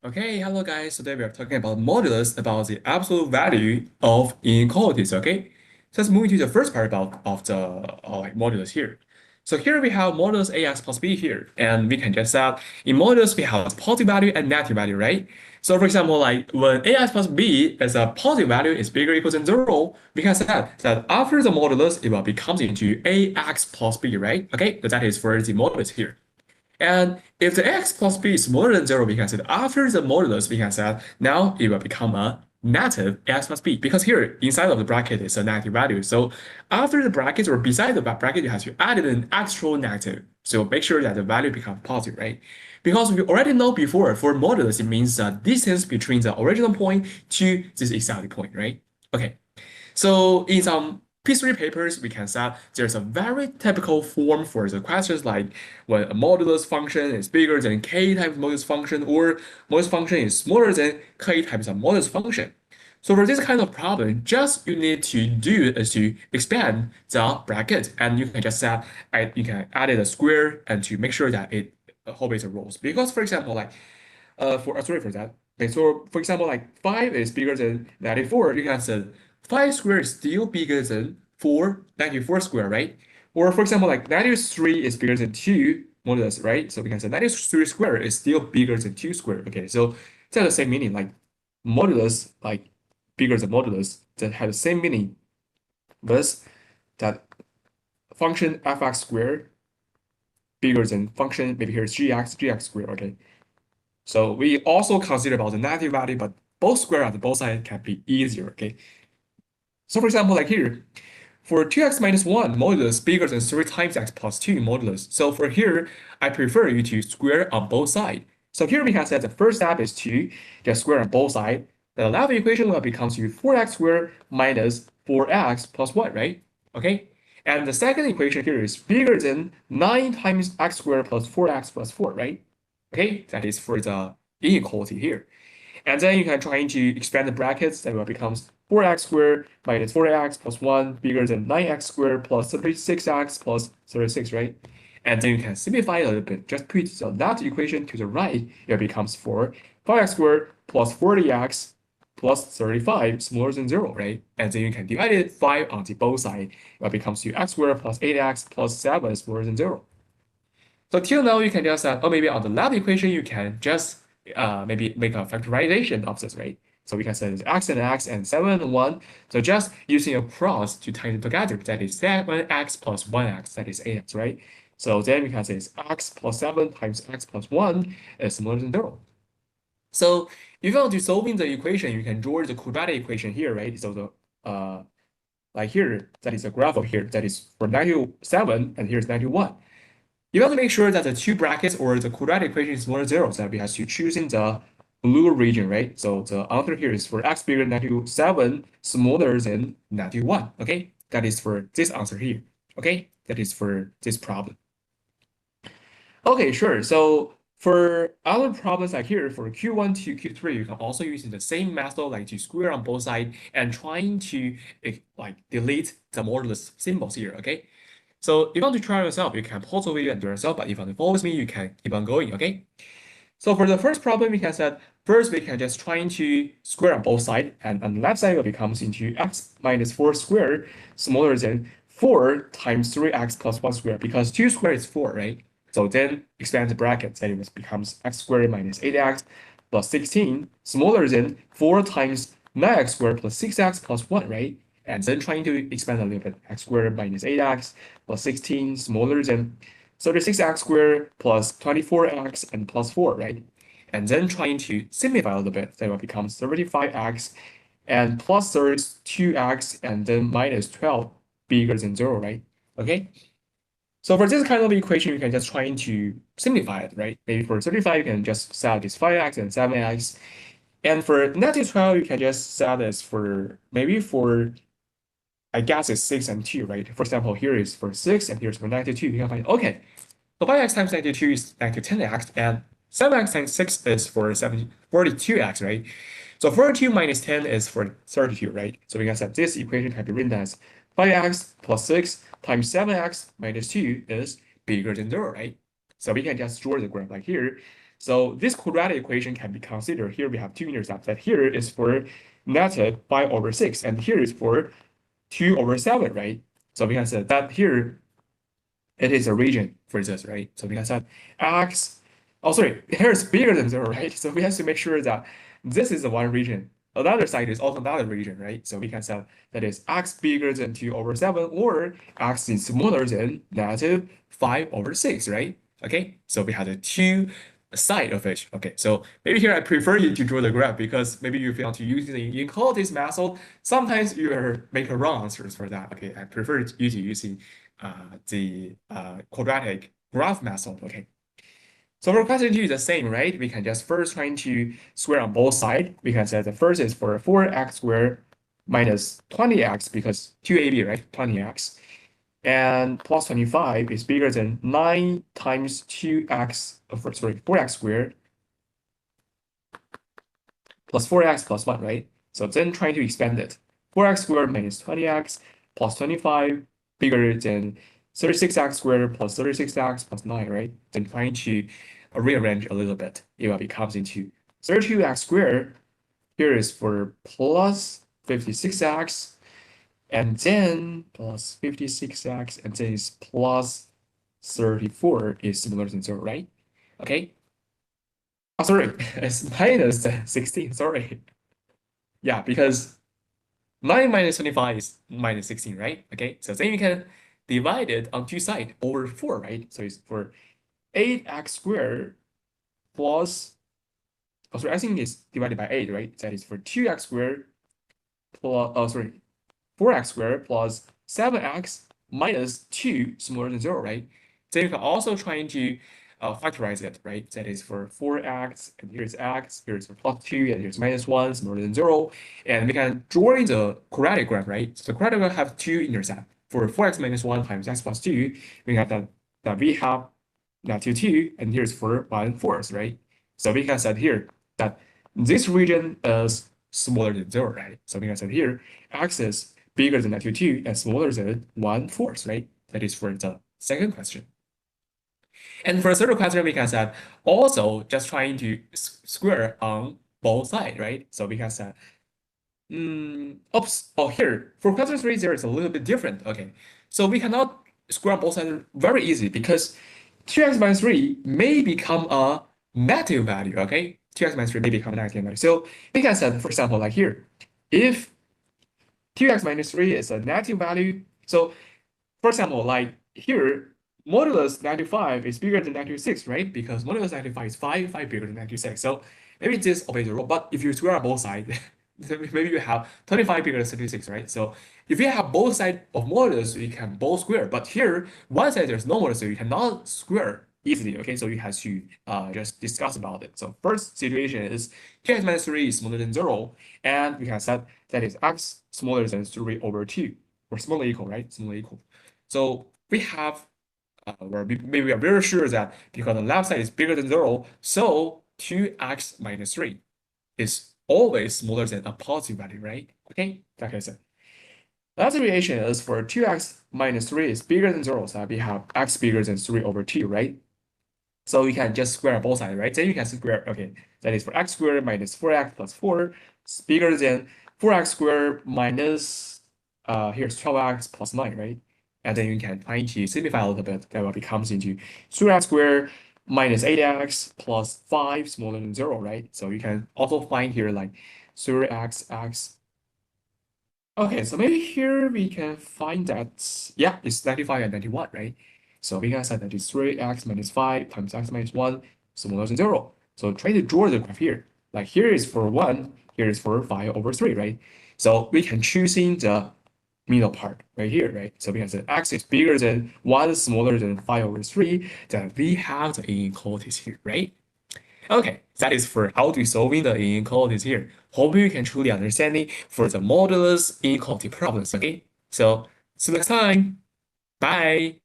Okay, hello guys. Today we are talking about modulus, about the absolute value of inequalities. Okay, so let's move into the first part about of the modulus here. So here we have modulus ax plus b here, and we can just that in modulus we have positive value and negative value, right? So for example, like when ax plus b is a positive value is bigger or equal than 0, we can say that after the modulus it will become into ax plus b, right? Okay, so that is for the modulus here. And if the x plus b is smaller than 0, we can say that after the modulus, we can say that now it will become a negative x plus b, because here inside of the bracket is a negative value. So after the bracket or beside the bracket, you have to add an actual negative. So make sure that the value becomes positive, right? Because we already know before for modulus, it means the distance between the original point to this exact point, right? Okay. So in some P3 papers, we can say there's a very typical form for the questions like when a modulus function is bigger than k times modulus function, or modulus function is smaller than k times a modulus function. So for this kind of problem, just you need to do is to expand the bracket, and you can just set you can add it a square and to make sure that it obeys the rules. Because for example, like sorry for that. Okay, so for example, like 5 is bigger than 94, you can say 5 squared is still bigger than 94 squared, right? Or for example, like 93 is bigger than 2 modulus, right? So we can say 93 squared is still bigger than 2 squared. Okay, so that's the same meaning, like modulus, like bigger than modulus, that have the same meaning. Thus, that function fx squared bigger than function, maybe here's gx squared, okay? So we also consider about the negative value, but both square on both sides can be easier, okay? So for example, like here, for 2x minus 1 modulus bigger than 3 times x plus 2 modulus. So for here, I prefer you to square on both sides. So here we can say the first step is to just square on both sides. The left equation will become to 4x squared minus 4x plus 1, right? Okay? And the second equation here is bigger than 9 times x squared plus 4x plus 4, right? Okay, that is for the inequality here. And then you can try to expand the brackets, that will becomes 4x squared minus 4x plus 1 bigger than 9x squared plus 36x plus 36, right? And then you can simplify a little bit. Just put the left equation to the right, it becomes 5x squared plus 40x plus 35 smaller than 0, right? And then you can divide it 5 on the both sides. It becomes 2x squared plus 8x plus 7 smaller than 0. So till now, you can just, or maybe on the left equation, you can just maybe make a factorization of this, right? So we can say x and 7 and 1. So just using a cross to tie them together, that is 7x plus 1x, that is 8x, right? So then we can say it's x plus 7 times x plus 1 is smaller than 0. So if you want to solving the equation, you can draw the quadratic equation here, right? So the like here, that is a graph of here, that is for -7, and here's -1. You want to make sure that the two brackets or the quadratic equation is more than 0, so we have to choose in the blue region, right? So the answer here is for x bigger than -7, smaller than -1, okay? That is for this answer here, okay? That is for this problem. Okay, sure. So for other problems like here, for Q1 to Q3, you can also use the same method, like to square on both sides and trying to like delete the modulus symbols here, okay? So if you want to try yourself, you can pause the video and do it yourself, but if you want to follow with me, you can keep on going, okay? So for the first problem, we can set, first we can just trying to square on both sides, and on the left side it becomes into x minus 4 squared smaller than 4 times 3x plus 1 squared, because 2 squared is 4, right? So then expand the bracket, then it becomes x squared minus 8x plus 16 smaller than 4 times 9x squared plus 6x plus 1, right? And then trying to expand a little bit, x squared minus 8x plus 16 smaller than 36x squared plus 24x and plus 4, right? And then trying to simplify a little bit, that will become 35x and plus 32x and then minus 12 bigger than 0, right? Okay. So for this kind of equation, you can just try to simplify it, right? Maybe for 35, you can just set this 5x and 7x. And for -12, you can just set this for maybe for, I guess it's 6 and 2, right? For example, here is for 6 and here's for -2. You can find, okay, so 5x times 92 is -10x, and 7x times 6 is for 42x, right? So 42 minus 10 is for 32, right? So we can say this equation can be written as 5x plus 6 times 7x minus 2 is bigger than 0, right? So we can just draw the graph like here. So this quadratic equation can be considered. Here we have two intercepts. That here is for negative 5/6, and here is for 2/7, right? So we can say that here it is a region for this, right? So we can say x, oh sorry, here is bigger than 0, right? So we have to make sure that this is the one region. Another side is also another region, right? So we can say that is x bigger than 2/7, or x is smaller than negative 5/6, right? Okay, so we have the two side of it. Okay, so maybe here I prefer you to draw the graph because maybe you fail to use the inequalities method. Sometimes you make a wrong answers for that. Okay, I prefer you to using the quadratic graph method. Okay. So for question 2 is the same, right? We can just first trying to square on both sides. We can say the first is for 4x squared minus 20x because 2ab, right? 20x. And plus 25 is bigger than 9 times 2x, sorry, 4x squared plus 4x plus 1, right? So then trying to expand it. 4x squared minus 20x plus 25 bigger than 36x squared plus 36x plus 9, right? Then trying to rearrange a little bit. It will becomes into 32x squared. Here is for plus 56x, and then plus 56x, and then is plus 34 is similar to 0, right? Okay. Oh, sorry, it's minus 16, sorry. Yeah, because 9 minus 25 is minus 16, right? Okay, so then you can divide it on two sides over 4, right? So it's for 8x squared plus, oh, sorry, I think it's divided by 8, right? That is for 2x squared plus, oh, sorry, 4x squared plus 7x minus 2 smaller than 0, right? Then you can also try to factorize it, right? That is for 4x, and here's x, here's plus 2, and here's minus 1 smaller than 0. And we can draw in the quadratic graph, right? So the quadratic graph have two intercepts. For 4x minus 1 times x plus 2, we have that we have negative 2, and here's for 1/4, right? So we can set here that this region is smaller than 0, right? So we can set here x is bigger than negative 2 and smaller than 1/4, right? That is for the second question. And for the third question, we can set also just trying to square on both sides, right? So we can set, oops, oh, here, for question 3, there is a little bit different, okay? So we cannot square on both sides very easy because 2x minus 3 may become a negative value, okay? 2x minus 3 may become a negative value. So we can set, for example, like here, if 2x minus 3 is a negative value. So, for example, like here, modulus -5 is bigger than -6, right? Because modulus -5 is 5 bigger than -6. So maybe this obeys the rule. But if you square on both sides, maybe you have 25 bigger than 36, right? So if you have both sides of modulus, you can both square. But here, one side there's no modulus, so you cannot square easily. Okay, so you have to just discuss about it. So first situation is 2x minus 3 is smaller than 0, and we can set that is x smaller than 3/2, or smaller equal, right? Smaller equal. So we have, maybe we are very sure that because the left side is bigger than 0, so 2x minus 3 is always smaller than a positive value, right? Okay, like I said. Last relation is for 2x minus 3 is bigger than 0, so we have x bigger than 3/2, right? So you can just square both sides, right? Then you can square, okay, that is for x squared minus 4x plus 4 is bigger than 4x squared minus, here's 12x plus 9, right? And then you can try to simplify a little bit. That will becomes into 3x squared minus 8x plus 5 smaller than 0, right? So you can also find here like 3x, x. Okay, so maybe here we can find that, yeah, it's 95 and 91, right? So we can say that it's 3x minus 5 times x minus 1 smaller than 0. So try to draw the graph here. Like here is for 1, here is for 5/3, right? So we can choose in the middle part right here, right? So we can say x is bigger than 1 smaller than 5/3, then we have the inequalities here, right? Okay, that is for how to solving the inequalities here. Hope you can truly understand it for the modulus inequality problems, okay? So, see you next time. Bye.